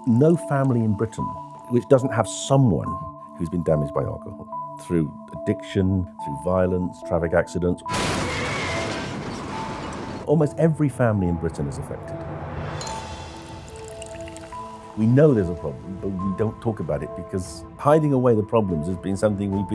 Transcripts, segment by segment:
no family in Britain which doesn't have someone who's been damaged by alcohol through addiction, through violence, traffic accidents. Almost every family in Britain is affected. We know there's a problem, but we don't talk about it because hiding away the problems has been something we've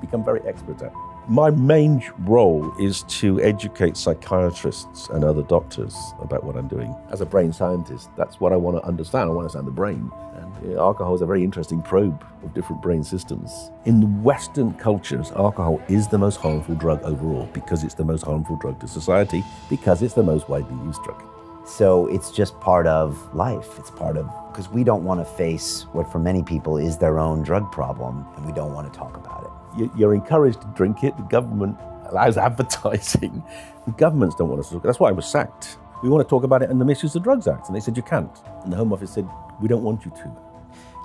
become very expert at. My main role is to educate psychiatrists and other doctors about what I'm doing. As a brain scientist, that's what I want to understand. I want to understand the brain. And alcohol is a very interesting probe of different brain systems. In Western cultures, alcohol is the most harmful drug overall because it's the most harmful drug to society, because it's the most widely used drug. So it's just part of life. It's part of, because we don't want to face what for many people is their own drug problem, and we don't want to talk about it. You're encouraged to drink it. The government allows advertising. The governments don't want us to talk. That's why I was sacked. We want to talk about it in the Misuse of Drugs Act. And they said, you can't. And the Home Office said, we don't want you to.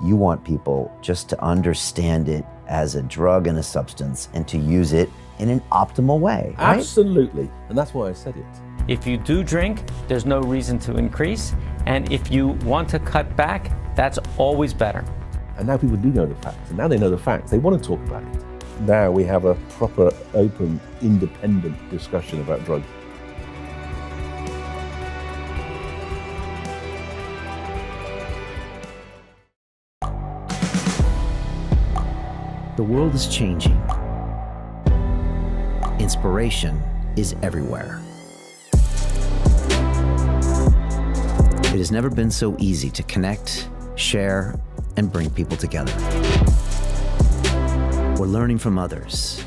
You want people just to understand it as a drug and a substance and to use it in an optimal way, right? Absolutely. And that's why I said it. If you do drink, there's no reason to increase. And if you want to cut back, that's always better. And now people do know the facts. And now they know the facts. They want to talk about it. Now we have a proper, open, independent discussion about drugs. The world is changing. Inspiration is everywhere. It has never been so easy to connect, share, and bring people together. We're learning from others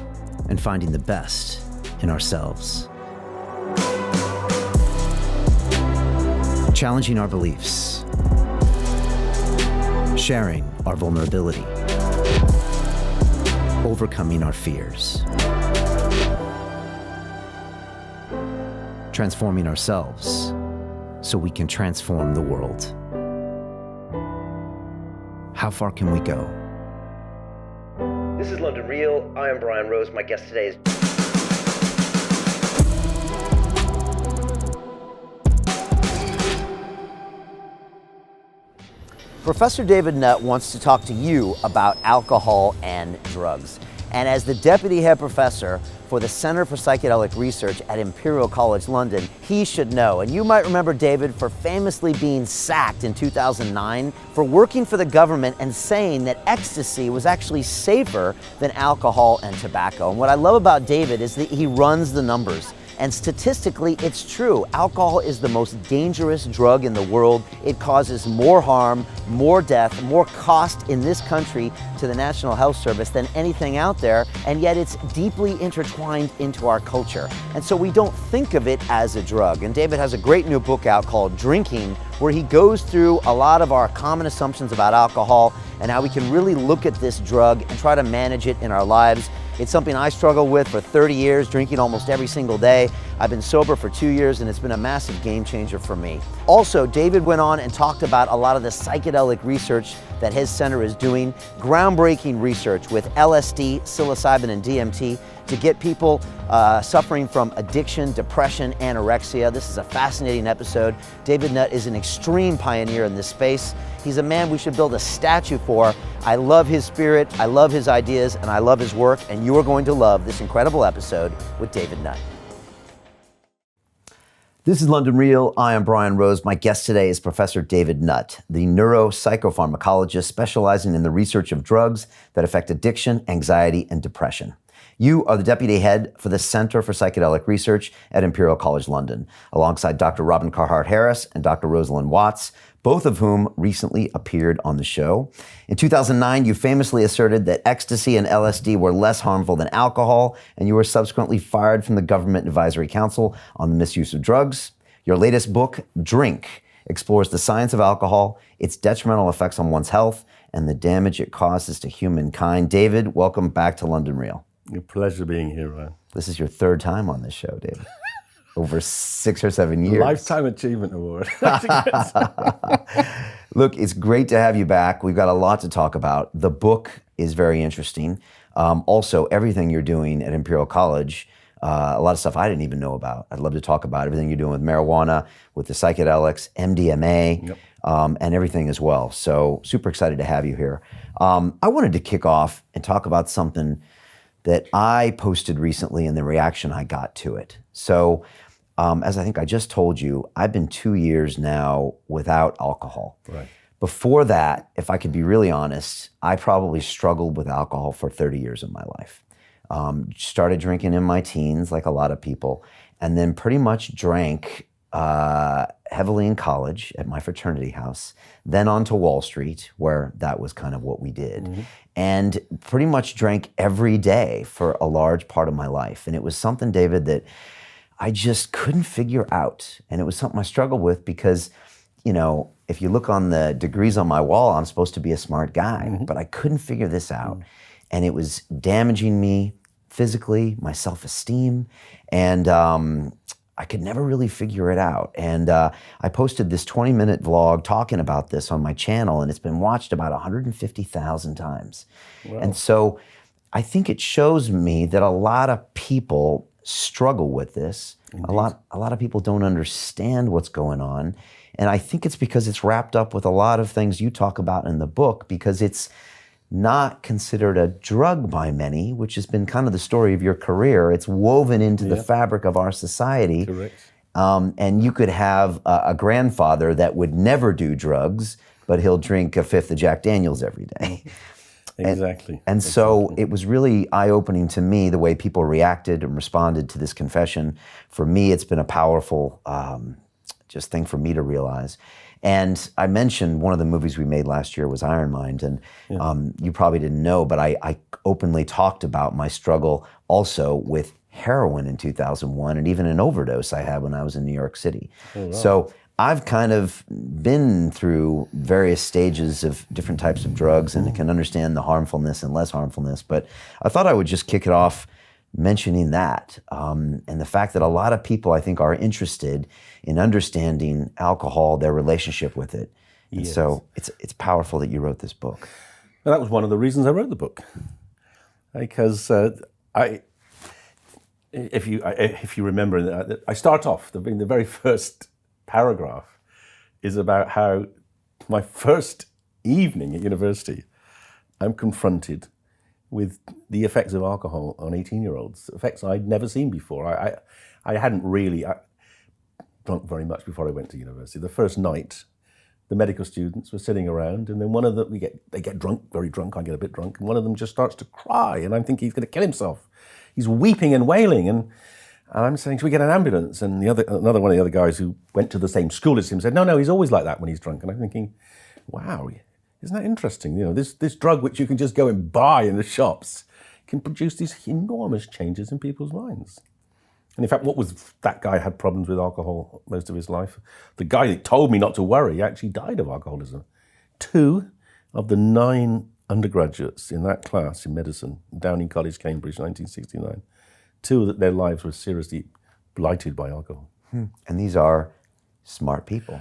and finding the best in ourselves. Challenging our beliefs. Sharing our vulnerability. Overcoming our fears. Transforming ourselves so we can transform the world. How far can we go? This is London Real. I am Brian Rose. My guest today is Professor David Nutt wants to talk to you about alcohol and drugs. And as the Deputy Head Professor for the Center for Psychedelic Research at Imperial College London, he should know. And you might remember David for famously being sacked in 2009 for working for the government and saying that ecstasy was actually safer than alcohol and tobacco. And what I love about David is that he runs the numbers. And statistically, it's true. Alcohol is the most dangerous drug in the world. It causes more harm, more death, more cost in this country to the National Health Service than anything out there, and yet it's deeply intertwined into our culture. And so we don't think of it as a drug. And David has a great new book out called Drinking, where he goes through a lot of our common assumptions about alcohol and how we can really look at this drug and try to manage it in our lives. It's something I struggled with for 30 years, drinking almost every single day. I've been sober for 2 years, and it's been a massive game changer for me. Also, David went on and talked about a lot of the psychedelic research that his center is doing, groundbreaking research with LSD, psilocybin, and DMT to get people suffering from addiction, depression, anorexia. This is a fascinating episode. David Nutt is an extreme pioneer in this space. He's a man we should build a statue for. I love his spirit, I love his ideas, and I love his work, and you are going to love this incredible episode with David Nutt. This is London Real. I am Brian Rose. My guest today is Professor David Nutt, the neuro-psycho-pharmacologist specializing in the research of drugs that affect addiction, anxiety, and depression. You are the deputy head for the Center for Psychedelic Research at Imperial College London, alongside Dr. Robin Carhart-Harris and Dr. Rosalind Watts, both of whom recently appeared on the show. In 2009, you famously asserted that ecstasy and LSD were less harmful than alcohol, and you were subsequently fired from the Government Advisory Council on the Misuse of Drugs. Your latest book, Drink, explores the science of alcohol, its detrimental effects on one's health, and the damage it causes to humankind. David, welcome back to London Real. A pleasure being here, Ryan. This is your third time on this show, David. Over 6 or 7 years. Lifetime Achievement Award. Look, it's great to have you back. We've got a lot to talk about. The book is very interesting. Also, everything you're doing at Imperial College, a lot of stuff I didn't even know about. I'd love to talk about everything you're doing with marijuana, with the psychedelics, MDMA. Yep. and everything as well. So super excited to have you here. I wanted to kick off and talk about something that I posted recently and the reaction I got to it. So as I think I just told you, I've been 2 years now without alcohol. Right. Before that, if I could be really honest, I probably struggled with alcohol for 30 years of my life. Started drinking in my teens, like a lot of people, and then pretty much drank heavily in college at my fraternity house, then on to Wall Street, where that was kind of what we did, and pretty much drank every day for a large part of my life. And it was something, David, that I just couldn't figure out. And it was something I struggled with because, you know, if you look on the degrees on my wall, I'm supposed to be a smart guy, but I couldn't figure this out. And it was damaging me physically, my self-esteem, and I could never really figure it out. And I posted this 20-minute vlog talking about this on my channel, and it's been watched about 150,000 times. Wow. And so I think it shows me that a lot of people struggle with this. Indeed. A lot of people don't understand what's going on. And I think it's because it's wrapped up with a lot of things you talk about in the book, because it's not considered a drug by many, which has been kind of the story of your career. It's woven into the fabric of our society. Correct. And you could have a grandfather that would never do drugs, but he'll drink a fifth of Jack Daniels every day. Exactly. And so it was really eye-opening to me the way people reacted and responded to this confession. For me, it's been a powerful just thing for me to realize. And I mentioned one of the movies we made last year was Iron Mind, and you probably didn't know, but I openly talked about my struggle also with heroin in 2001, and even an overdose I had when I was in New York City. Oh, wow. So I've kind of been through various stages of different types of drugs and can understand the harmfulness and less harmfulness, but I thought I would just kick it off mentioning that, and the fact that a lot of people, I think, are interested in understanding alcohol, their relationship with it. And so it's powerful that you wrote this book. Well, that was one of the reasons I wrote the book, because if you remember, I start off, the very first paragraph is about how my first evening at university, I'm confronted with the effects of alcohol on 18-year-olds, effects I'd never seen before. I hadn't really drunk very much before I went to university. The first night, the medical students were sitting around, and then one of them, they get drunk, very drunk, I get a bit drunk, and one of them just starts to cry, and I'm thinking he's going to kill himself. He's weeping and wailing, and I'm saying, should we get an ambulance? And another one of the other guys who went to the same school as him said, no, he's always like that when he's drunk. And I'm thinking, wow, isn't that interesting? You know, this drug which you can just go and buy in the shops can produce these enormous changes in people's minds. And in fact, that guy had problems with alcohol most of his life. The guy that told me not to worry actually died of alcoholism. 2 of the 9 undergraduates in that class in medicine, Downing College, Cambridge, 1969, 2 that their lives were seriously blighted by alcohol. And these are smart people.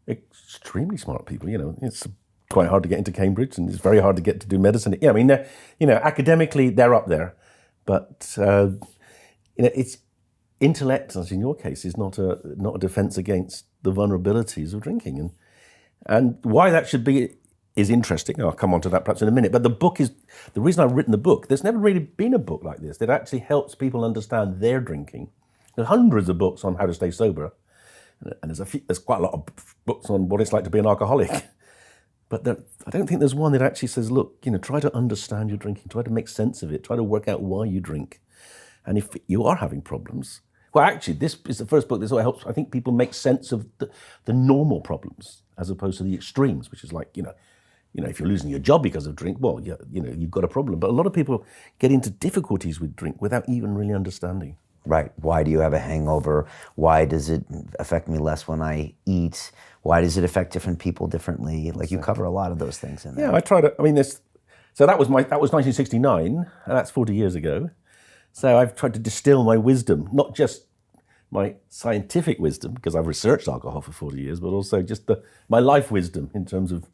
Extremely smart people. You know, it's quite hard to get into Cambridge, and it's very hard to get to do medicine. Yeah, I mean, academically they're up there, but it's intellect, as in your case, is not a defense against the vulnerabilities of drinking, and why that should be is interesting. I'll come on to that perhaps in a minute. But the reason I've written the book. There's never really been a book like this that actually helps people understand their drinking. There's hundreds of books on how to stay sober, and there's quite a lot of books on what it's like to be an alcoholic. But I don't think there's one that actually says, look, try to understand your drinking, try to make sense of it, try to work out why you drink. And if you are having problems, well, actually, this is the first book that sort of helps, I think, people make sense of the normal problems as opposed to the extremes, which is like, if you're losing your job because of drink, well, you've got a problem. But a lot of people get into difficulties with drink without even really understanding. Right. Why do you have a hangover? Why does it affect me less when I eat? Why does it affect different people differently? Like, you cover a lot of those things in there. Yeah, I try to. I mean, so that was 1969, and that's 40 years ago. So I've tried to distill my wisdom, not just my scientific wisdom, because I've researched alcohol for 40 years, but also just my life wisdom in terms of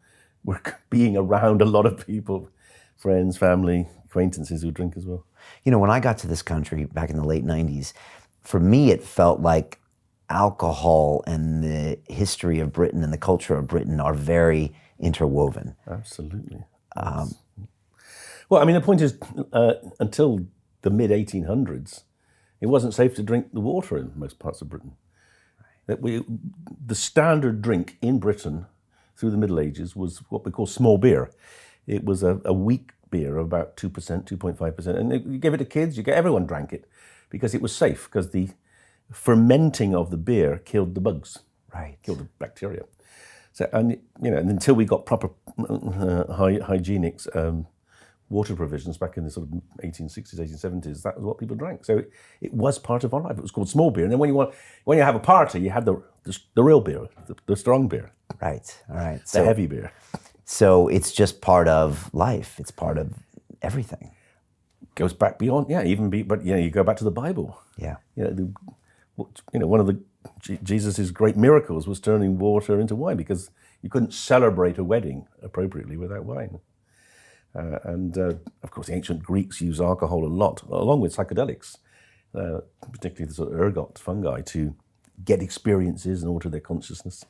being around a lot of people, friends, family, acquaintances who drink as well. When I got to this country back in the late 90s, for me it felt like alcohol and the history of Britain and the culture of Britain are very interwoven. Absolutely. Well, I mean, the point is, until the mid-1800s, it wasn't safe to drink the water in most parts of Britain. That the standard drink in Britain through the Middle Ages was what we call small beer. It was a weak beer of about 2%, 2.5%. And you give it to kids, everyone drank it because it was safe, because the fermenting of the beer killed the bugs, Right. killed the bacteria. So, and and until we got proper hygienics, water provisions back in the sort of 1860s, 1870s, that was what people drank. So it was part of our life. It was called small beer. And then when you have a party, you had the real beer, the strong beer. Right. All right. The heavy beer. So it's just part of life. It's part of everything. Goes back beyond, but you go back to the Bible. Yeah. One of Jesus's great miracles was turning water into wine, because you couldn't celebrate a wedding appropriately without wine. Of course, the ancient Greeks used alcohol a lot, along with psychedelics, particularly the sort of ergot fungi, to get experiences and alter their consciousness.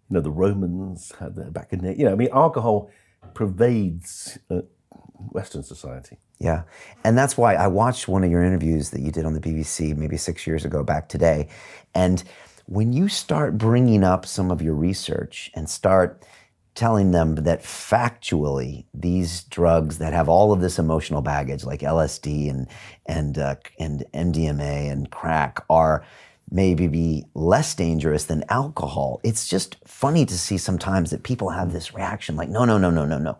The Romans had their back in there. Alcohol pervades Western society. Yeah. And that's why I watched one of your interviews that you did on the BBC maybe 6 years ago back today. And when you start bringing up some of your research and start telling them that factually these drugs that have all of this emotional baggage like LSD and MDMA and crack are maybe be less dangerous than alcohol, it's just funny to see sometimes that people have this reaction like, no.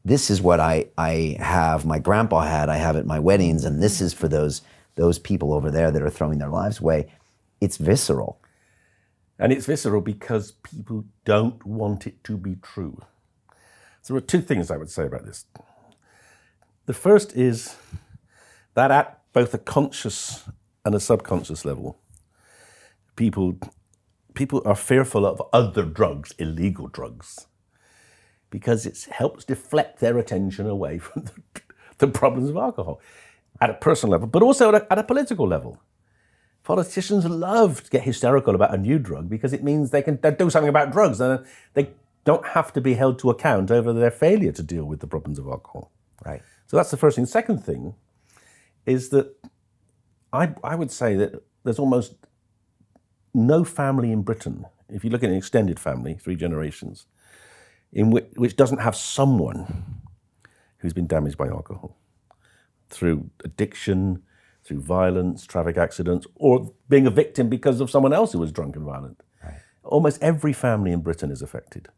This is what I have, my grandpa had, I have at my weddings, and this is for those people over there that are throwing their lives away. It's visceral. And it's visceral because people don't want it to be true. So there are two things I would say about this. The first is that at both a conscious and a subconscious level, people are fearful of other drugs, illegal drugs, because it helps deflect their attention away from the problems of alcohol at a personal level, but also at a political level. Politicians love to get hysterical about a new drug because it means they can do something about drugs, and they don't have to be held to account over their failure to deal with the problems of alcohol. Right. So that's the first thing. The second thing is that I would say that there's almost no family in Britain, if you look at an extended family, 3 generations, in which doesn't have someone who's been damaged by alcohol through addiction, through violence, traffic accidents, or being a victim because of someone else who was drunk and violent. Right. Almost every family in Britain is affected.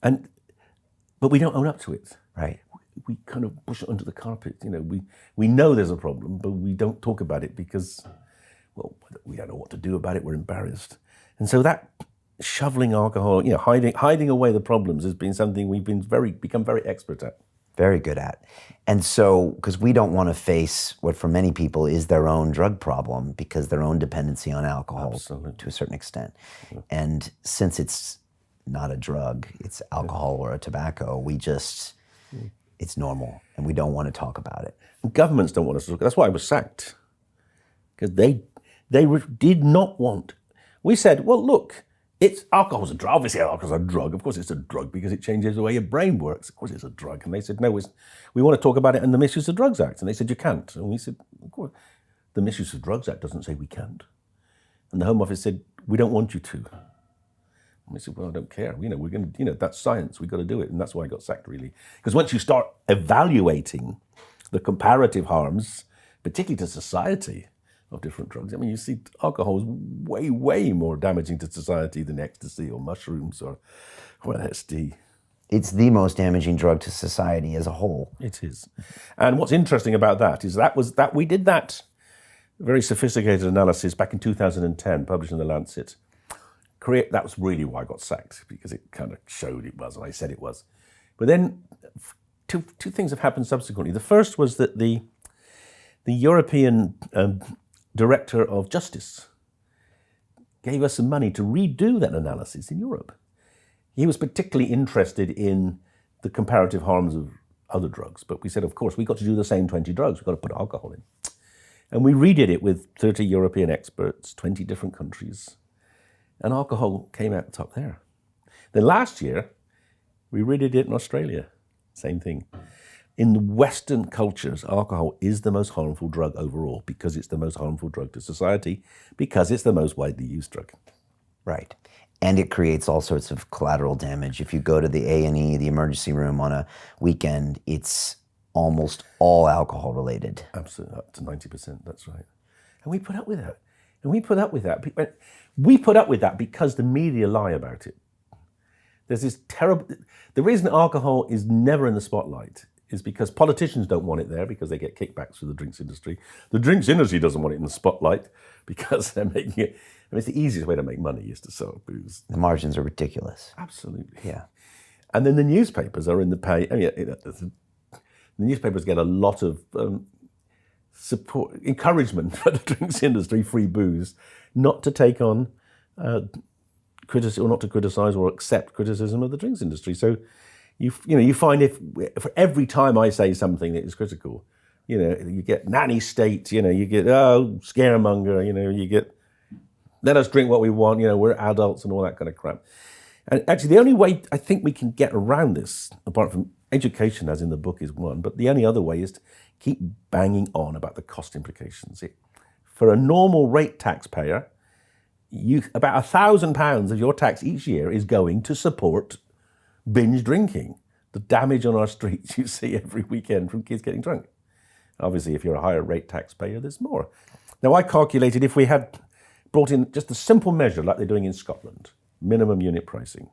But we don't own up to it. Right. We kind of push it under the carpet. We know there's a problem, but we don't talk about it because, well, we don't know what to do about it. We're embarrassed. And so that shoveling alcohol, hiding away the problems has been something we've become very expert at. Very good at. And so, because we don't want to face what for many people is their own drug problem because their own dependency on alcohol Absolutely. to a certain extent. Yeah. And since it's not a drug, it's alcohol or a tobacco, it's normal and we don't want to talk about it. And governments don't want us to talk. That's why I was sacked. Because they did not want. We said, well, look, alcohol's a drug. Obviously, alcohol's a drug. Of course, it's a drug because it changes the way your brain works. Of course, it's a drug. And they said, no, we want to talk about it in the Misuse of Drugs Act. And they said, you can't. And we said, of course, the Misuse of Drugs Act doesn't say we can't. And the Home Office said, we don't want you to. And we said, well, I don't care. We're going to, that's science. We've got to do it. And that's why I got sacked, really. Because once you start evaluating the comparative harms, particularly to society, of different drugs. You see alcohol is way, way more damaging to society than ecstasy or mushrooms or LSD. It's the most damaging drug to society as a whole. It is. And what's interesting about that is that we did that very sophisticated analysis back in 2010, published in The Lancet. That was really why I got sacked, because it kind of showed it was, and I said it was. But then two things have happened subsequently. The first was that the European Director of Justice gave us some money to redo that analysis in Europe. He was particularly interested in the comparative harms of other drugs, but we said, of course, we've got to do the same 20 drugs. We've got to put alcohol in. And we redid it with 30 European experts, 20 different countries, and alcohol came out the top there. Then last year, we redid it in Australia, same thing. In the Western cultures, alcohol is the most harmful drug overall because it's the most harmful drug to society, because it's the most widely used drug. Right. And it creates all sorts of collateral damage. If you go to the A&E, the emergency room on a weekend, it's almost all alcohol related. Absolutely, up to 90%, that's right. And we put up with that. And we put up with that. We put up with that because the media lie about it. There's this terrible, the reason alcohol is never in the spotlight is because politicians don't want it there because they get kickbacks from the drinks industry. The drinks industry doesn't want it in the spotlight because they're making it, I mean, it's the easiest way to make money is to sell booze. The margins are ridiculous. Absolutely. Yeah. And then the newspapers are in the pay, I mean, the newspapers get a lot of support, encouragement for the drinks industry, free booze, not to take on criticism, or not to criticize or accept criticism of the drinks industry. So you find if for every time I say something that is critical, you get nanny state, you get scaremonger, you get let us drink what we want, we're adults and all that kind of crap. And actually, the only way I think we can get around this, apart from education, as in the book, is one, but the only other way is to keep banging on about the cost implications. For a normal rate taxpayer, about £1,000 of your tax each year is going to support binge drinking. The damage on our streets you see every weekend from kids getting drunk. Obviously, if you're a higher rate taxpayer, there's more. Now, I calculated if we had brought in just a simple measure like they're doing in Scotland, minimum unit pricing,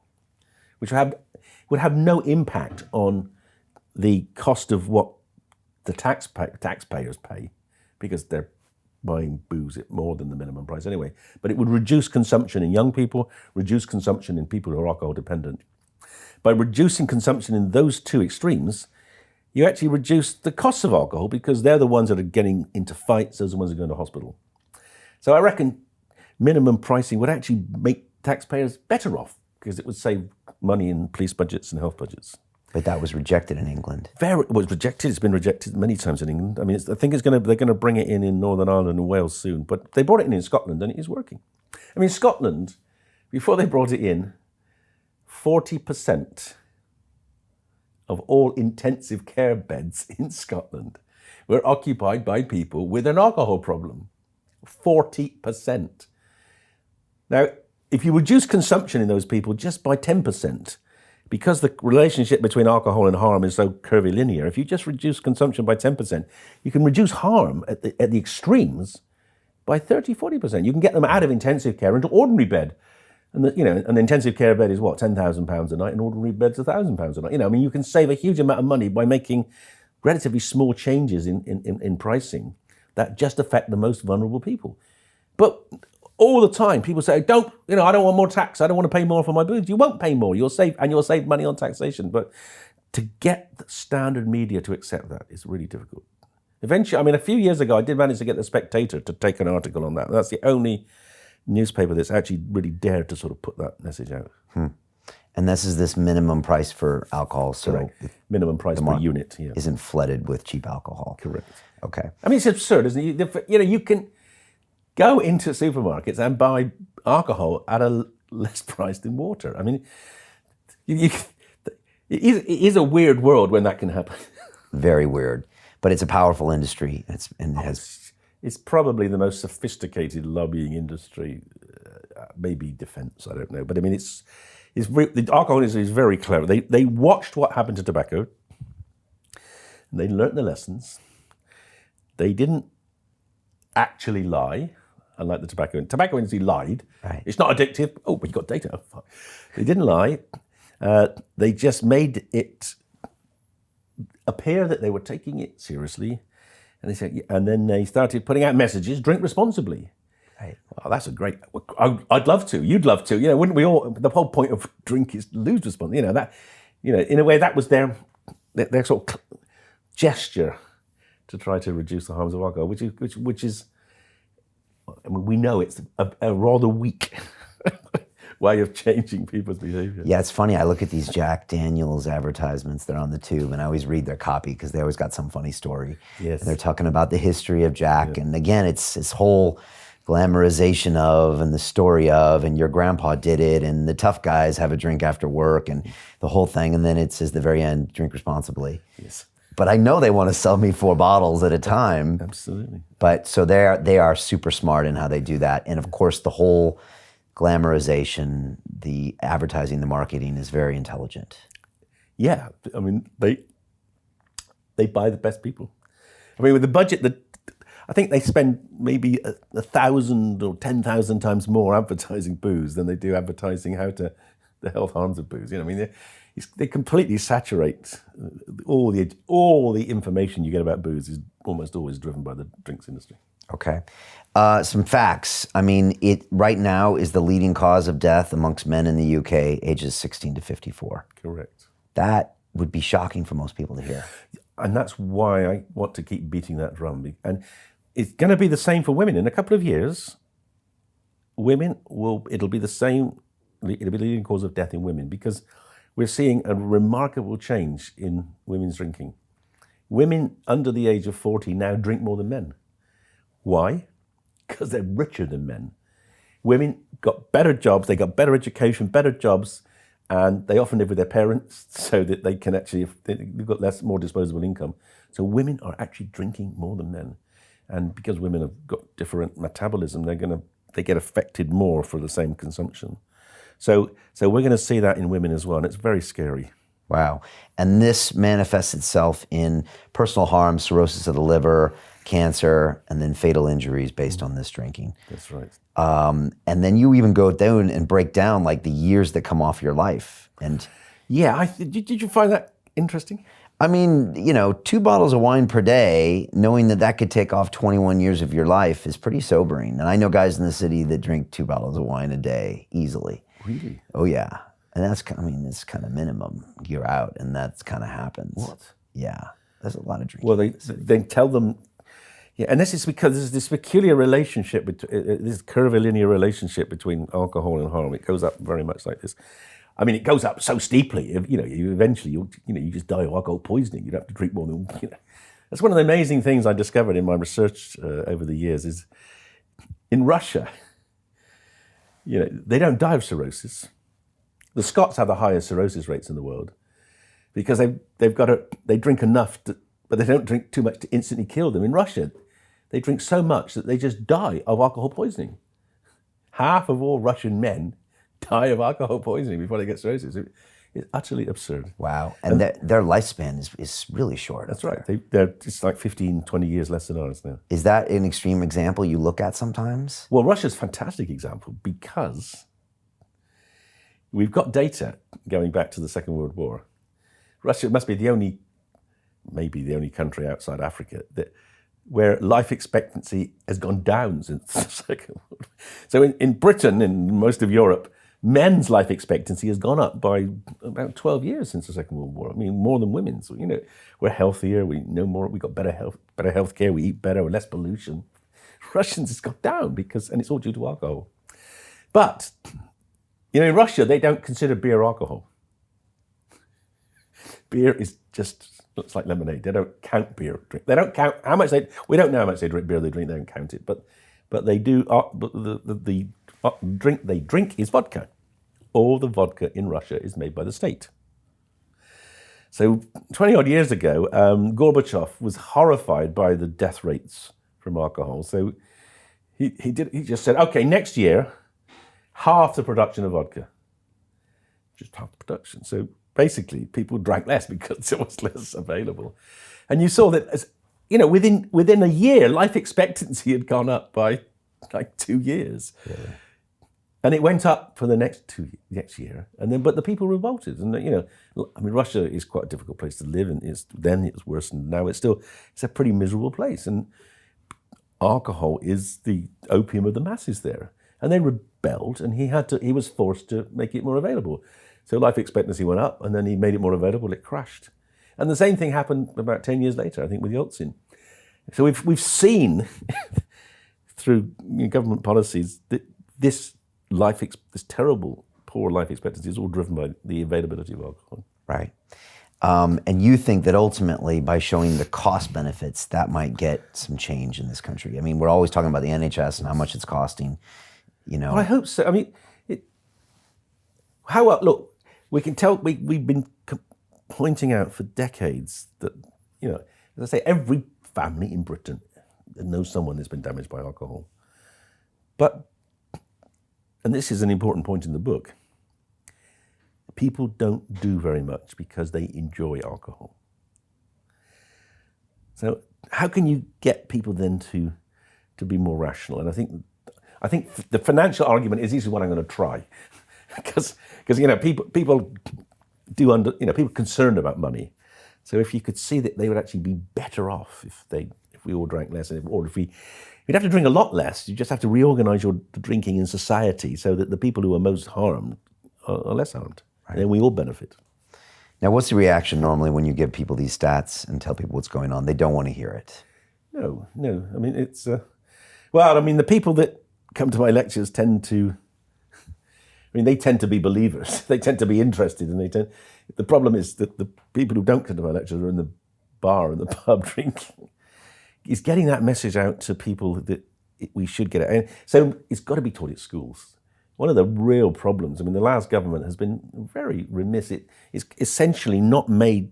which would have no impact on the cost of what the taxpayers pay, because they're buying booze at more than the minimum price anyway. But it would reduce consumption in young people, reduce consumption in people who are alcohol dependent. By reducing consumption in those two extremes, you actually reduce the costs of alcohol because they're the ones that are getting into fights, those are the ones that are going to hospital. So I reckon minimum pricing would actually make taxpayers better off because it would save money in police budgets and health budgets. But that was rejected in England. It was rejected. It's been rejected many times in England. I mean, I think they're going to bring it in Northern Ireland and Wales soon. But they brought it in Scotland and it is working. I mean, Scotland, before they brought it in, 40% of all intensive care beds in Scotland were occupied by people with an alcohol problem. 40%. Now, if you reduce consumption in those people just by 10%, because the relationship between alcohol and harm is so curvilinear, if you just reduce consumption by 10%, you can reduce harm at the extremes by 30, 40%. You can get them out of intensive care into ordinary bed. And an intensive care bed is what, £10,000 a night, and ordinary bed's £1,000 a night. I mean, you can save a huge amount of money by making relatively small changes in pricing that just affect the most vulnerable people. But all the time, people say, I don't want more tax. I don't want to pay more for my booze. You won't pay more. You'll save money on taxation. But to get the standard media to accept that is really difficult. Eventually, I mean, a few years ago, I did manage to get The Spectator to take an article on that. That's the only newspaper that's actually really dared to sort of put that message out. And this is this minimum price for alcohol, so Correct. Minimum price per unit. Yeah. Isn't flooded with cheap alcohol. Correct. Okay. I mean, it's absurd, isn't it? You can go into supermarkets and buy alcohol at a less price than water. I mean, it is a weird world when that can happen. Very weird, but it's a powerful industry. It's probably the most sophisticated lobbying industry, maybe defense, I don't know. But I mean, the alcohol industry is very clever. They watched what happened to tobacco, and they learnt the lessons. They didn't actually lie, unlike the tobacco industry lied. Right. It's not addictive. Oh, but you got data. They didn't lie. They just made it appear that they were taking it seriously. And they said, and then they started putting out messages: drink responsibly. Right. Oh, that's a great. I'd love to. You'd love to. Wouldn't we all? The whole point of drink is to lose responsibility. In a way, that was their sort of gesture to try to reduce the harms of alcohol, which is. I mean, we know it's a rather weak way of changing people's behavior. Yeah, it's funny. I look at these Jack Daniels advertisements that are on the tube, and I always read their copy because they always got some funny story. Yes. And they're talking about the history of Jack. And again, it's this whole glamorization of and the story of, and your grandpa did it, and the tough guys have a drink after work, and the whole thing. And then it says the very end, drink responsibly. Yes. But I know they want to sell me 4 bottles at a time. Absolutely. But so they are super smart in how they do that. And of course, the whole glamorization, the advertising, the marketing is very intelligent. Yeah, I mean, they buy the best people. I mean, with the budget that I think they spend maybe 1,000 or 10,000 times more advertising booze than they do advertising the health harms of booze. You know, I mean, they completely saturate all the information you get about booze is almost always driven by the drinks industry. Okay. Some facts. I mean, it right now is the leading cause of death amongst men in the UK, ages 16 to 54. Correct. That would be shocking for most people to hear. And that's why I want to keep beating that drum. And it's going to be the same for women. In a couple of years, it'll be the same, it'll be the leading cause of death in women, because we're seeing a remarkable change in women's drinking. Women under the age of 40 now drink more than men. Why? Because they're richer than men. Women got better jobs, they got better education, better jobs, and they often live with their parents so that they can they've got more disposable income. So women are actually drinking more than men. And because women have got different metabolism, they get affected more for the same consumption. So we're going to see that in women as well, and it's very scary. Wow. And this manifests itself in personal harm, cirrhosis of the liver, cancer, and then fatal injuries based on this drinking. That's right. And then you even go down and break down like the years that come off your life. And yeah, did you find that interesting? I mean, 2 bottles of wine per day, knowing that could take off 21 years of your life is pretty sobering. And I know guys in the city that drink 2 bottles of wine a day easily. Really? Oh yeah. And it's kind of minimum. You're out, and that's kind of happens. What? Yeah. There's a lot of drinking. Well, they tell them, yeah, and this is because there's this peculiar relationship, this curvilinear relationship between alcohol and harm. It goes up very much like this. I mean, it goes up so steeply. You eventually, you just die of alcohol poisoning. You'd have to drink more than. That's one of the amazing things I discovered in my research over the years. Is in Russia, they don't die of cirrhosis. The Scots have the highest cirrhosis rates in the world because they drink enough, but they don't drink too much to instantly kill them. In Russia, they drink so much that they just die of alcohol poisoning. Half of all Russian men die of alcohol poisoning before they get cirrhosis. It's utterly absurd. Wow. And their lifespan is really short. That's right. It's like 15, 20 years less than ours now. Is that an extreme example you look at sometimes? Well, Russia's a fantastic example because we've got data going back to the Second World War. Russia must be maybe the only country outside Africa where life expectancy has gone down since the Second World War. So in Britain, in most of Europe, men's life expectancy has gone up by about 12 years since the Second World War. I mean, more than women's. We're healthier, we know more, we got better health care, we eat better, less pollution. Russians has gone down and it's all due to alcohol. But, in Russia, they don't consider beer alcohol. Beer looks like lemonade. They don't count beer drink. They don't count how much we don't know how much they drink beer. They drink. They don't count it. But they do. But the drink they drink is vodka. All the vodka in Russia is made by the state. So 20 odd years ago, Gorbachev was horrified by the death rates from alcohol. So he just said, okay, next year, half the production of vodka. Just half the production. So basically, people drank less because there was less available. And you saw that, within a year, life expectancy had gone up by like 2 years. Yeah. And it went up for the next year. But the people revolted. And, Russia is quite a difficult place to live. And then it was worse. And now it's a pretty miserable place. And alcohol is the opium of the masses there. And they rebelled, and he was forced to make it more available. So life expectancy went up, and then he made it more available, it crashed. And the same thing happened about 10 years later, I think, with Yeltsin. So we've seen through government policies that this terrible poor life expectancy is all driven by the availability of alcohol. Right. And you think that ultimately, by showing the cost benefits, that might get some change in this country. I mean, we're always talking about the NHS and how much it's costing, you know. Well, I hope so. I mean, look, we can tell, we've been pointing out for decades that, you know, as I say, every family in Britain knows someone that's been damaged by alcohol. But, and this is an important point in the book, people don't do very much because they enjoy alcohol. So how can you get people then to be more rational? And I think the financial argument is easily what I'm going to try, because you know, people are concerned about money. So if you could see that they would actually be better off if we all drank less, or if you'd have to drink a lot less. You just have to reorganize your drinking in society so that the people who are most harmed are less harmed. Right. And then we all benefit. Now, what's the reaction normally when you give people these stats and tell people what's going on? They don't want to hear it. No. I mean, it's the people that come to my lectures tend to be believers. They tend to be interested, and the problem is that the people who don't come to my lectures are in the bar and the pub drinking. Is getting that message out to people that we should get it. And so it's got to be taught at schools. One of the real problems, I mean, the last government has been very remiss. It's essentially not made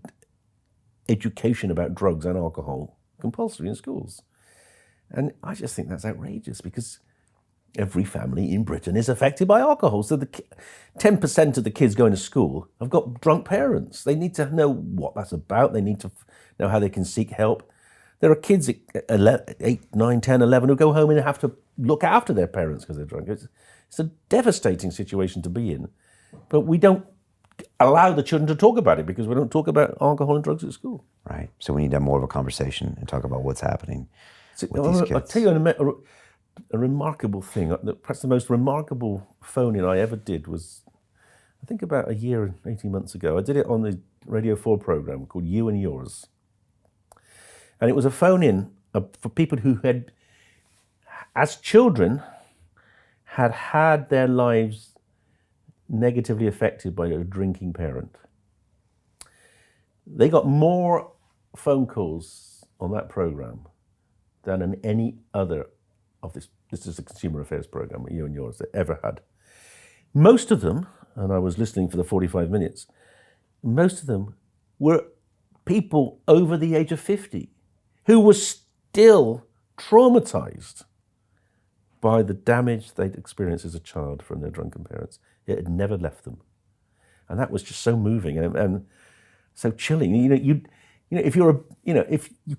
education about drugs and alcohol compulsory in schools. And I just think that's outrageous, because every family in Britain is affected by alcohol. So 10% of the kids going to school have got drunk parents. They need to know what that's about. They need to know how they can seek help. There are kids at 8, 9, 10, 11 who go home and have to look after their parents because they're drunk. It's a devastating situation to be in. But we don't allow the children to talk about it because we don't talk about alcohol and drugs at school. Right. So we need to have more of a conversation and talk about what's happening with these kids. I'll tell you a remarkable thing. Perhaps the most remarkable phone-in I ever did was, I think about a year and 18 months ago. I did it on the Radio 4 program called You and Yours. And it was a phone-in for people who had, as children, had their lives negatively affected by a drinking parent. They got more phone calls on that program than in any other of this is a consumer affairs program, You and Yours, that ever had. Most of them, and I was listening for the 45 minutes, most of them were people over the age of 50 who were still traumatized by the damage they'd experienced as a child from their drunken parents. It had never left them. And that was just so moving and so chilling. If you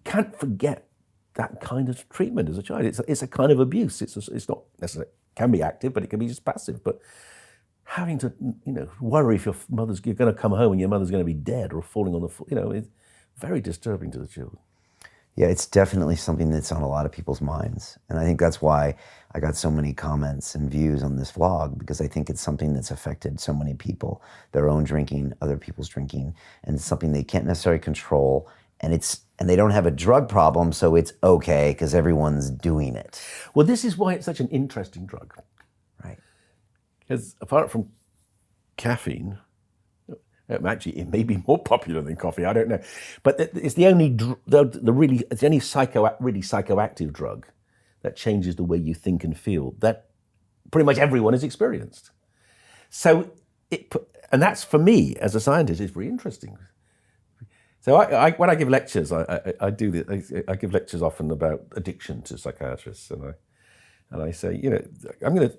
can't forget that kind of treatment as a child. It's a kind of abuse. It's not necessarily, it can be active, but it can be just passive. But having to, worry if you're going to come home and your mother's going to be dead or falling on the floor, it's very disturbing to the children. Yeah, it's definitely something that's on a lot of people's minds. And I think that's why I got so many comments and views on this vlog, because I think it's something that's affected so many people, their own drinking, other people's drinking, and it's something they can't necessarily control. And they don't have a drug problem, so it's okay because everyone's doing it. Well, this is why it's such an interesting drug. Right. Because apart from caffeine, actually, it may be more popular than coffee. I don't know, but it's the only really psychoactive drug that changes the way you think and feel that pretty much everyone has experienced. So and that's, for me as a scientist, is very interesting. So when I give lectures, I give lectures often about addiction to psychiatrists, and I say,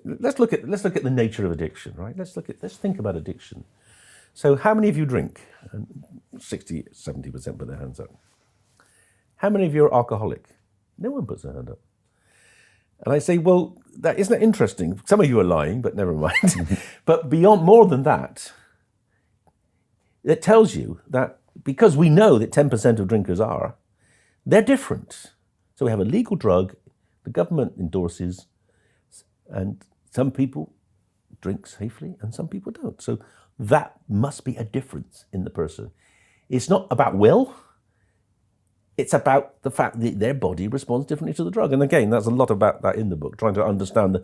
let's look at the nature of addiction, right? Let's think about addiction. So how many of you drink? 60, 70% put their hands up. How many of you are alcoholic? No one puts their hand up. And I say, well, isn't that interesting? Some of you are lying, but never mind. But more than that, it tells you that because we know that 10% of drinkers they're different. So we have a legal drug, the government endorses, and some people drink safely and some people don't. So that must be a difference in the person. It's not about will, it's about the fact that their body responds differently to the drug. And again, there's a lot about that in the book, trying to understand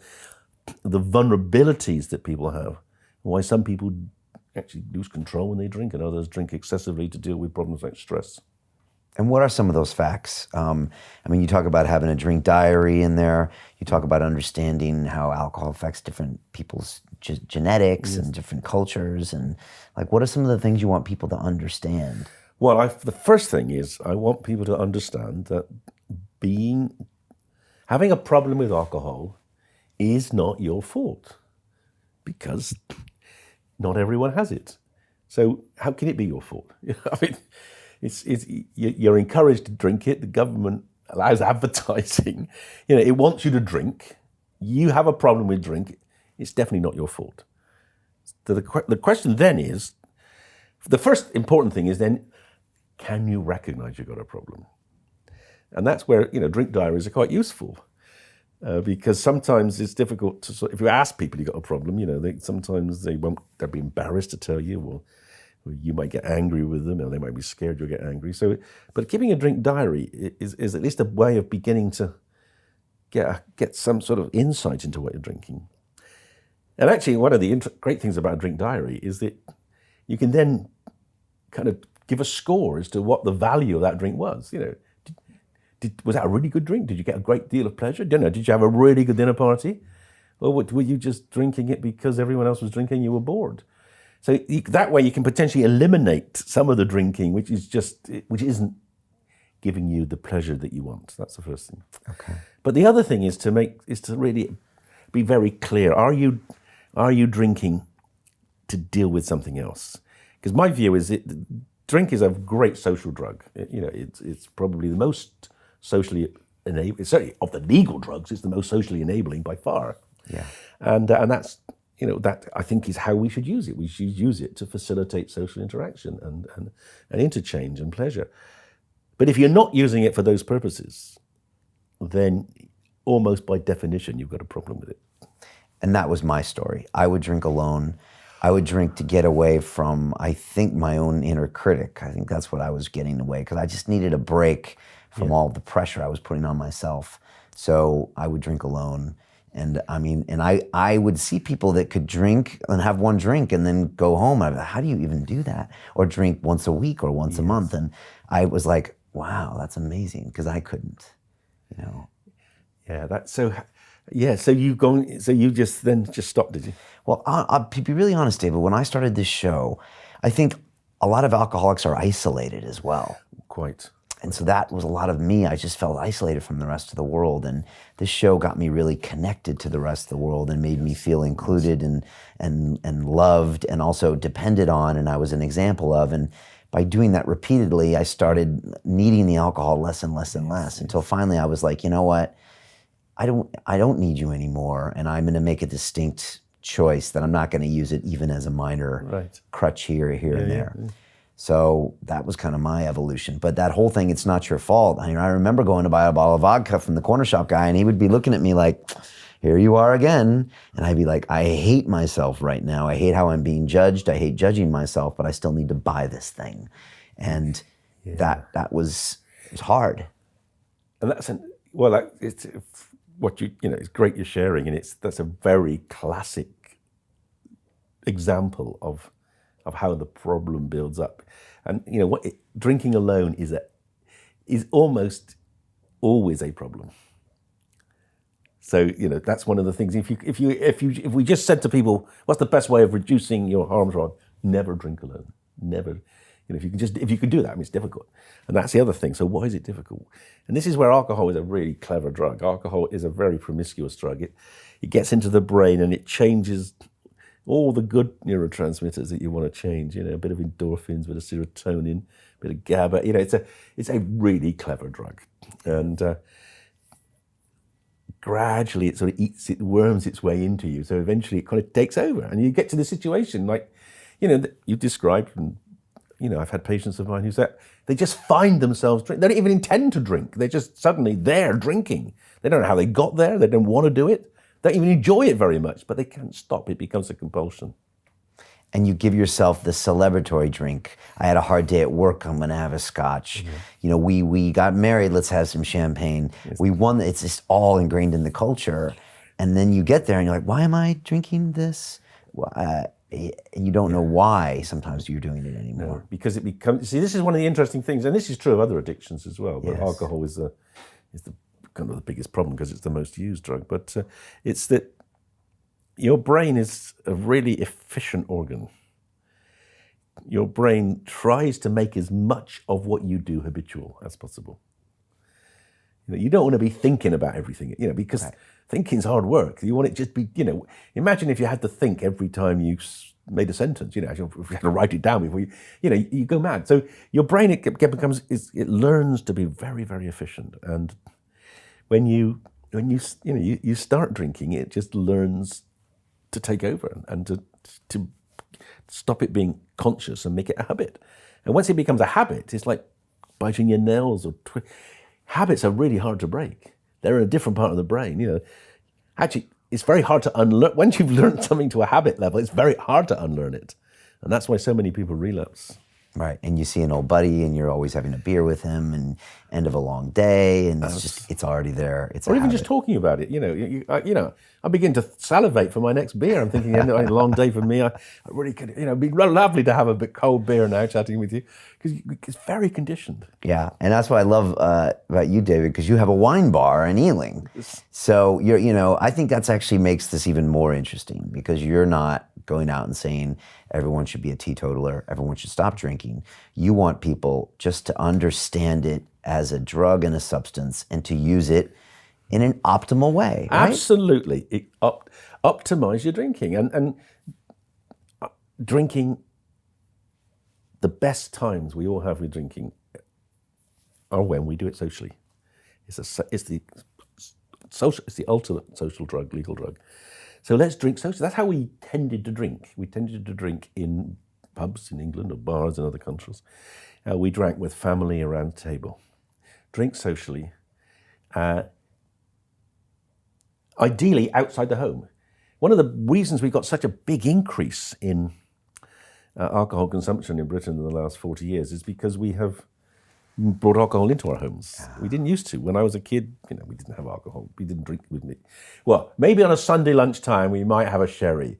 the vulnerabilities that people have why some people actually lose control when they drink and others drink excessively to deal with problems like stress. And what are some of those facts? I mean, you talk about having a drink diary in there. You talk about understanding how alcohol affects different people's genetics and different cultures. And like, what are some of the things you want people to understand? Well, the first thing is I want people to understand that having a problem with alcohol is not your fault, because not everyone has it. So how can it be your fault? I mean, you're encouraged to drink it. The government allows advertising. It wants you to drink. You have a problem with drink. It's definitely not your fault. So the question then is, the first important thing is then, can you recognize you've got a problem? And that's where, drink diaries are quite useful. Because sometimes it's difficult to, if you ask people you've got a problem, sometimes they'll be embarrassed to tell you, or you might get angry with them, or they might be scared you'll get angry. But keeping a drink diary is at least a way of beginning to get some sort of insight into what you're drinking. And actually, one of the great things about a drink diary is that you can then kind of give a score as to what the value of that drink was. Was that a really good drink? Did you get a great deal of pleasure? Did you have a really good dinner party? Or were you just drinking it because everyone else was drinking, you were bored? So that way you can potentially eliminate some of the drinking, which isn't giving you the pleasure that you want. That's the first thing. Okay. But the other thing is to really be very clear. Are you drinking to deal with something else? Because my view is drink is a great social drug. It's probably the most socially enabling, certainly of the legal drugs, it's the most socially enabling by far. Yeah. And that's, that I think is how we should use it. We should use it to facilitate social interaction and interchange and pleasure. But if you're not using it for those purposes, then almost by definition, you've got a problem with it. And that was my story. I would drink alone. I would drink to get away from, I think, my own inner critic. I think that's what I was getting away, because I just needed a break from all the pressure I was putting on myself. So I would drink alone. And I would see people that could drink and have one drink and then go home. I'd be like, how do you even do that? Or drink once a week or once a month. And I was like, wow, that's amazing, because I couldn't, Yeah, that's so. Yeah, so you just stopped, did you? Well, to be really honest, David, when I started this show, I think a lot of alcoholics are isolated as well. Quite. And so that was a lot of me. I just felt isolated from the rest of the world. And this show got me really connected to the rest of the world and made me feel included and loved, and also depended on, and I was an example of. And by doing that repeatedly, I started needing the alcohol less and less and less, until finally I was like, you know what? I don't need you anymore, and I'm going to make a distinct choice that I'm not going to use it even as a minor crutch here and there. Yeah. So that was kind of my evolution. But that whole thing, it's not your fault. I remember going to buy a bottle of vodka from the corner shop guy, and he would be looking at me like, here you are again. And I'd be like, I hate myself right now. I hate how I'm being judged. I hate judging myself, but I still need to buy this thing. And that was hard. And it's what it's great you're sharing, and that's a very classic example of how the problem builds up. And drinking alone is almost always a problem. So that's one of the things. If we just said to people, what's the best way of reducing your harms? Never drink alone. Never. If you could do that, it's difficult. And that's the other thing. So why is it difficult? And this is where alcohol is a really clever drug. Alcohol is a very promiscuous drug. It gets into the brain and it changes all the good neurotransmitters that you want to change. A bit of endorphins, a bit of serotonin, a bit of GABA. It's a really clever drug. And gradually it sort of worms its way into you. So eventually it kind of takes over, and you get to the situation like, that you described. And I've had patients of mine who say they just find themselves drinking. They don't even intend to drink. They're just suddenly there drinking. They don't know how they got there. They don't want to do it. They don't even enjoy it very much, but they can't stop. It becomes a compulsion. And you give yourself the celebratory drink. I had a hard day at work, I'm gonna have a scotch. Mm-hmm. We got married, let's have some champagne. Yes. We won, it's just all ingrained in the culture. And then you get there and you're like, why am I drinking this? you don't know why sometimes you're doing it anymore. No, because it becomes, see, this is one of the interesting things, and this is true of other addictions as well, but Yes. alcohol is the kind of the biggest problem because it's the most used drug, but it's that your brain is a really efficient organ. Your brain tries to make as much of what you do habitual as possible. You don't want to be thinking about everything, because Right. Thinking's hard work. You want it just be, imagine if you had to think every time you made a sentence, if you had to write it down before you go mad. So your brain, it learns to be very, very efficient. And when you start drinking, it just learns to take over and to stop it being conscious and make it a habit. And once it becomes a habit, it's like biting your nails or habits are really hard to break. They're in a different part of the brain. Actually, it's very hard to unlearn. Once you've learned something to a habit level, it's very hard to unlearn it. And that's why so many people relapse. Right, and you see an old buddy, and you're always having a beer with him, and end of a long day, and it's already there. It's Or a even habit. just talking about it. I begin to salivate for my next beer. I'm thinking, a long day for me. I really could, it'd be lovely to have a bit cold beer now, chatting with you, because it's very conditioned. Yeah, and that's what I love about you, David, because you have a wine bar in Ealing. So I think that's actually makes this even more interesting because you're not going out and saying everyone should be a teetotaler, everyone should stop drinking. You want people just to understand it as a drug and a substance and to use it in an optimal way, right? Absolutely. Optimize your drinking. And drinking, the best times we all have with drinking are when we do it socially. It's the ultimate social drug, legal drug. So let's drink socially. That's how we tended to drink. We tended to drink in pubs in England or bars in other countries. We drank with family around the table. Drink socially. Ideally outside the home. One of the reasons we got such a big increase in alcohol consumption in Britain in the last 40 years is because we have brought alcohol into our homes. We didn't used to. When I was a kid, we didn't have alcohol. We didn't drink with me. Well, maybe on a Sunday lunchtime we might have a sherry.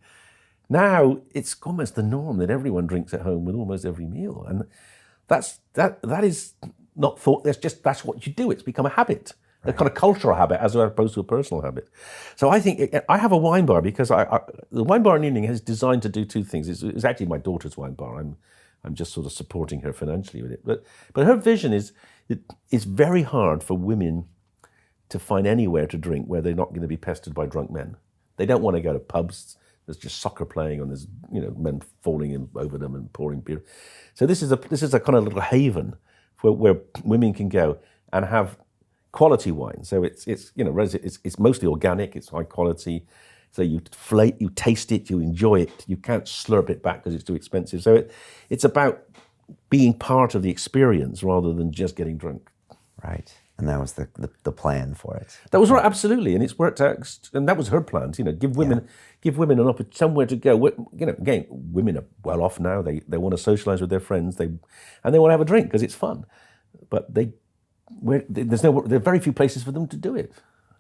Now it's almost the norm that everyone drinks at home with almost every meal, and that is not thought. That's what you do. It's become a habit. A kind of cultural habit as opposed to a personal habit. So I think I have a wine bar because the wine bar in Ealing is designed to do two things. It's actually my daughter's wine bar. I'm just sort of supporting her financially with it. But her vision is it's very hard for women to find anywhere to drink where they're not going to be pestered by drunk men. They don't want to go to pubs. There's just soccer playing and there's men falling over them and pouring beer. So this is a kind of little haven where women can go and have quality wine. So it's mostly organic. It's high quality. So you taste it, you enjoy it. You can't slurp it back because it's too expensive. So it's about being part of the experience rather than just getting drunk. Right, and that was the plan for it. That was right, absolutely, and it's worked out. And that was her plan. Give women an opportunity, somewhere to go. Again, women are well off now. They want to socialise with their friends. They want to have a drink because it's fun, but there are very few places for them to do it.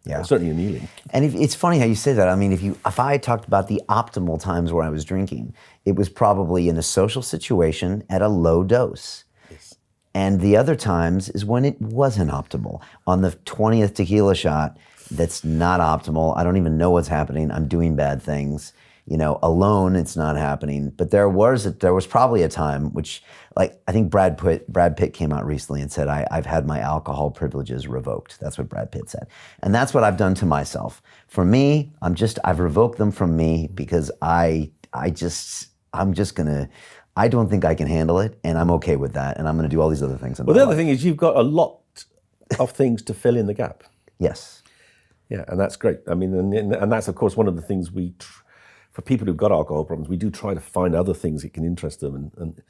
Yeah, certainly in Ealing. And it's funny how you say that. I mean, if I talked about the optimal times where I was drinking, it was probably in a social situation at a low dose. Yes. And the other times is when it wasn't optimal. On the 20th tequila shot, that's not optimal. I don't even know what's happening. I'm doing bad things. Alone, it's not happening. But there was probably a time which, like, I think Brad Pitt came out recently and said, I've had my alcohol privileges revoked. That's what Brad Pitt said. And that's what I've done to myself. For me, I've revoked them from me because I don't think I can handle it, and I'm okay with that, and I'm going to do all these other things. Well, the other thing is you've got a lot of things to fill in the gap. Yes. Yeah, and that's great. I mean, and that's, of course, one of the things for people who've got alcohol problems, we do try to find other things that can interest them and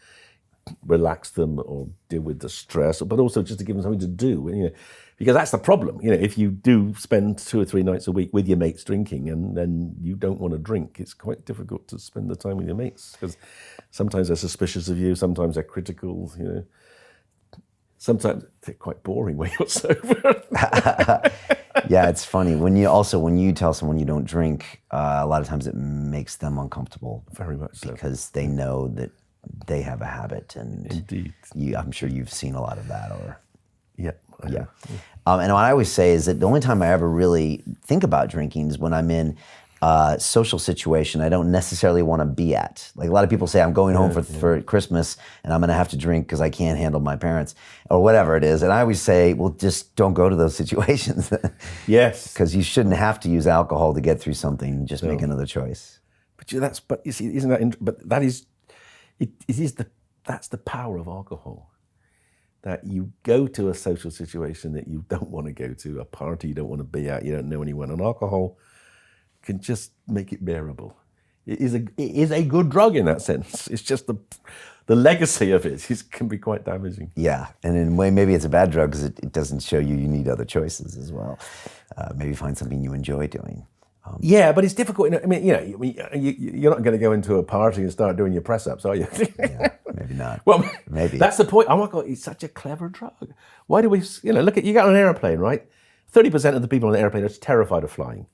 relax them or deal with the stress, but also just to give them something to do. Because that's the problem. If you do spend 2 or 3 nights a week with your mates drinking and then you don't want to drink, it's quite difficult to spend the time with your mates because sometimes they're suspicious of you, sometimes they're critical. sometimes they're quite boring when you're sober. Yeah, it's funny. When you tell someone you don't drink, a lot of times it makes them uncomfortable. Very much so. Because they know that they have a habit, and Indeed. I'm sure you've seen a lot of that. Or Yeah. yeah. And what I always say is that the only time I ever really think about drinking is when I'm in a social situation I don't necessarily want to be at. Like a lot of people say, I'm going home for Christmas and I'm going to have to drink because I can't handle my parents or whatever it is. And I always say, well, just don't go to those situations. Yes. Because you shouldn't have to use alcohol to get through something. Just make another choice. But you see, isn't that? But that is, that's the power of alcohol. That you go to a social situation that you don't want to go to, a party you don't want to be at, you don't know anyone, and alcohol can just make it bearable. It is a good drug in that sense. It's just the legacy of it can be quite damaging. Yeah, and in a way, maybe it's a bad drug because it doesn't show you need other choices as well. Maybe find something you enjoy doing. Yeah, but it's difficult. I mean, you're not going to go into a party and start doing your press-ups, are you? Yeah, maybe not. Well, maybe. That's the point. Oh my God, it's such a clever drug. Why do we, look at, you get on an airplane, right? 30% of the people on the airplane are terrified of flying.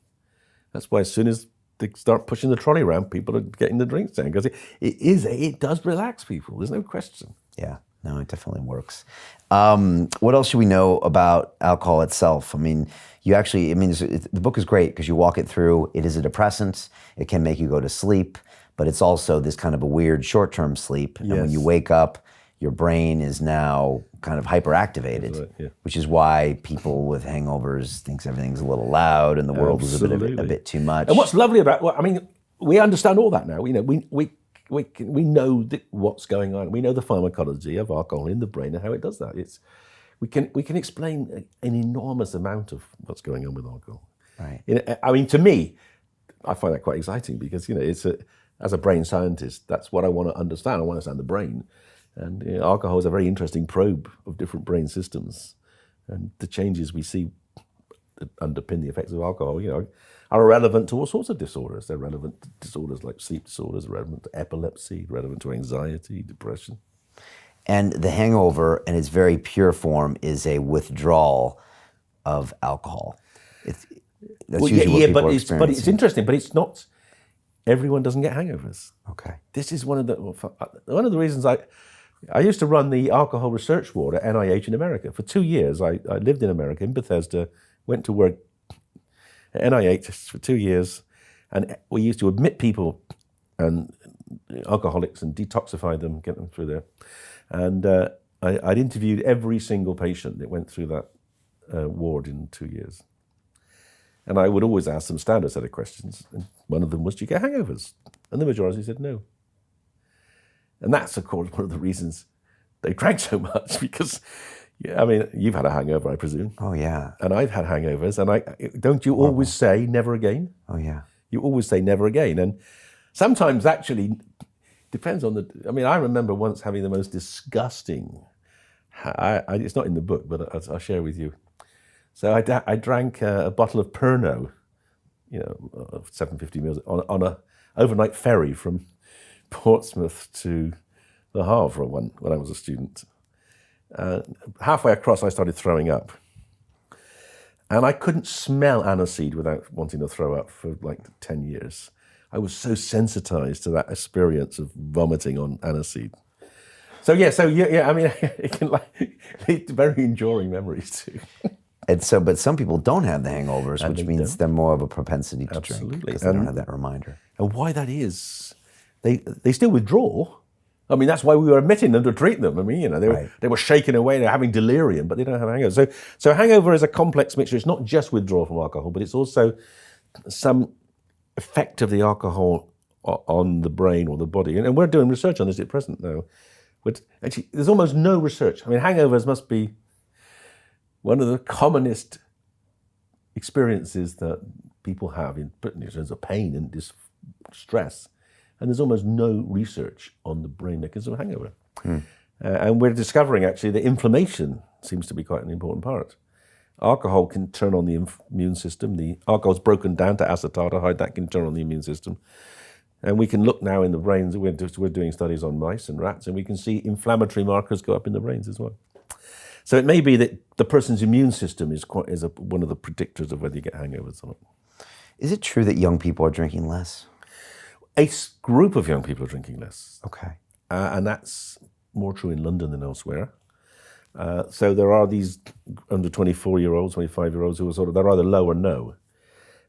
That's why as soon as they start pushing the trolley around, people are getting the drinks down, because it does relax people. There's no question. Yeah, no, it definitely works. What else should we know about alcohol itself? I mean, the book is great because you walk it through. It is a depressant. It can make you go to sleep, but it's also this kind of a weird short-term sleep. Yes. And when you wake up, your brain is now kind of hyperactivated, right, yeah. which is why people with hangovers thinks everything's a little loud and the world is a bit too much. And what's lovely about, we understand all that now. We know what's going on. We know the pharmacology of alcohol in the brain and how it does that. We can explain an enormous amount of what's going on with alcohol. Right. To me, I find that quite exciting because as a brain scientist, that's what I want to understand. I want to understand the brain, and alcohol is a very interesting probe of different brain systems, and the changes we see that underpin the effects of alcohol, are relevant to all sorts of disorders. They're relevant to disorders like sleep disorders, relevant to epilepsy, relevant to anxiety, depression. And the hangover, in its very pure form, is a withdrawal of alcohol. That's usually what people are experiencing. But it's interesting. But it's not. Everyone doesn't get hangovers. Okay. This is one of the reasons I used to run the alcohol research ward at NIH in America for 2 years. I lived in America in Bethesda, went to work at NIH for 2 years, and we used to admit people and alcoholics and detoxify them, get them through there. And I'd interviewed every single patient that went through that ward in 2 years. And I would always ask them standard set of questions. And one of them was, do you get hangovers? And the majority said no. And that's, of course, one of the reasons they drank so much, because, you've had a hangover, I presume. Oh, yeah. And I've had hangovers. And don't you always say never again? Oh, yeah. You always say never again. And sometimes actually depends on I remember once having the most disgusting, it's not in the book, but I'll share with you. So I drank a bottle of Pernod, 750 mils, on a overnight ferry from Portsmouth to the Havre when I was a student. Halfway across, I started throwing up. And I couldn't smell aniseed without wanting to throw up for like 10 years. I was so sensitized to that experience of vomiting on aniseed. It can lead to very enduring memories too. And so, but some people don't have the hangovers, which means they're more of a propensity to drink because they don't have that reminder. And why that is, they still withdraw. That's why we were admitting them to treat them. They were shaking away, they're having delirium, but they don't have hangovers. So hangover is a complex mixture. It's not just withdrawal from alcohol, but it's also some effect of the alcohol on the brain or the body. And we're doing research on this at present now. But actually, there's almost no research. Hangovers must be one of the commonest experiences that people have in terms of pain and distress. And there's almost no research on the brain mechanism of hangover. And we're discovering actually that inflammation seems to be quite an important part. Alcohol can turn on the immune system. The alcohol's broken down to acetaldehyde, that can turn on the immune system. And we can look now in the brains, we're doing studies on mice and rats, and we can see inflammatory markers go up in the brains as well. So it may be that the person's immune system is one of the predictors of whether you get hangovers or not. Is it true that young people are drinking less? A group of young people are drinking less. Okay. And that's more true in London than elsewhere. So there are these under 24-year-olds, 25-year-olds who are they're either low or no.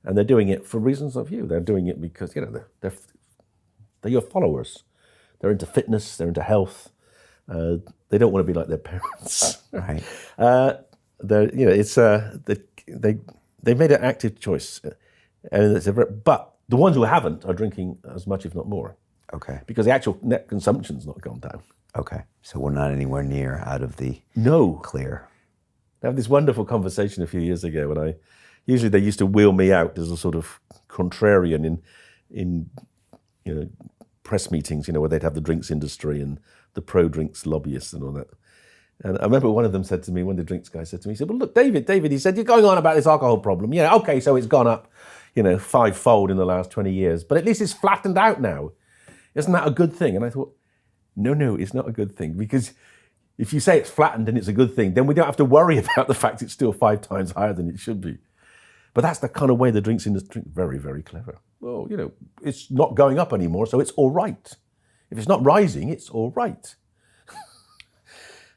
And they're doing it for reasons of you. They're doing it because, they're your followers. They're into fitness, they're into health. They don't want to be like their parents. Right. They've made an active choice. And but the ones who haven't are drinking as much, if not more. Okay. Because the actual net consumption's not gone down. Okay. So we're not anywhere near out of the clear. I had this wonderful conversation a few years ago when usually they used to wheel me out as a sort of contrarian in press meetings, where they'd have the drinks industry and the pro-drinks lobbyists and all that. And I remember one of them said to me, one of the drinks guys said to me, he said, well, look, David, he said, you're going on about this alcohol problem. Yeah, okay, so it's gone up, 5-fold in the last 20 years, but at least it's flattened out now. Isn't that a good thing? And I thought, no, it's not a good thing, because if you say it's flattened and it's a good thing, then we don't have to worry about the fact it's still 5 times higher than it should be. But that's the kind of way the drinks industry, very, very clever. Well, it's not going up anymore, so it's all right. If it's not rising, it's all right.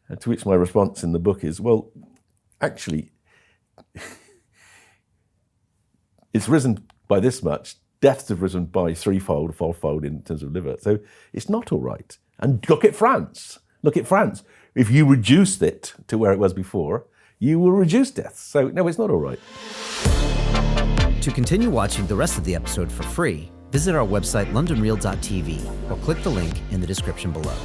And to which my response in the book is, well, actually, it's risen by this much. Deaths have risen by 3-fold, 4-fold in terms of liver. So it's not all right. And look at France. If you reduce it to where it was before, you will reduce deaths. So no, it's not all right. To continue watching the rest of the episode for free, visit our website londonreal.tv or click the link in the description below.